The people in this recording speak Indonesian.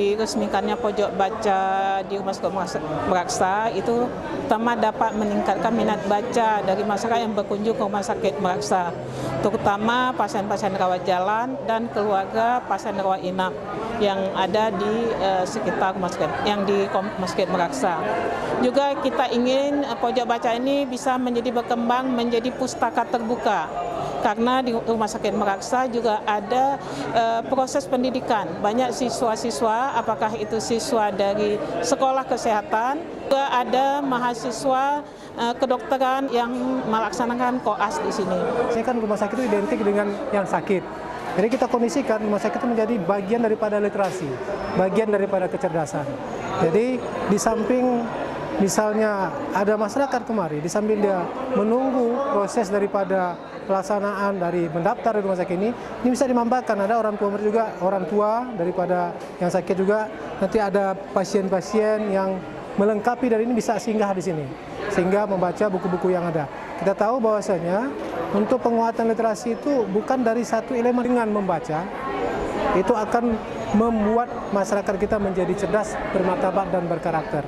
Diresmikannya pojok baca di Rumah Sakit Meraksa itu pertama dapat meningkatkan minat baca dari masyarakat yang berkunjung ke Rumah Sakit Meraksa, terutama pasien-pasien rawat jalan dan keluarga pasien rawat inap yang ada di sekitar Rumah Sakit Meraksa. Juga kita ingin pojok baca ini bisa berkembang menjadi pustaka terbuka. Karena di Rumah Sakit Meraksa juga ada proses pendidikan. Banyak siswa-siswa, apakah itu siswa dari sekolah kesehatan, juga ada mahasiswa kedokteran yang melaksanakan koas di sini. Ini kan rumah sakit itu identik dengan yang sakit. Jadi kita kondisikan rumah sakit itu menjadi bagian daripada literasi, bagian daripada kecerdasan. Jadi di samping misalnya ada masyarakat kemari, di samping dia menunggu proses daripada pelaksanaan dari mendaftar di rumah sakit ini bisa dimanfaatkan. Ada orang tua juga, orang tua daripada yang sakit juga, nanti ada pasien-pasien yang melengkapi dari ini bisa singgah di sini, sehingga membaca buku-buku yang ada. Kita tahu bahwasanya untuk penguatan literasi itu bukan dari satu elemen. Dengan membaca, itu akan membuat masyarakat kita menjadi cerdas, bermartabat dan berkarakter.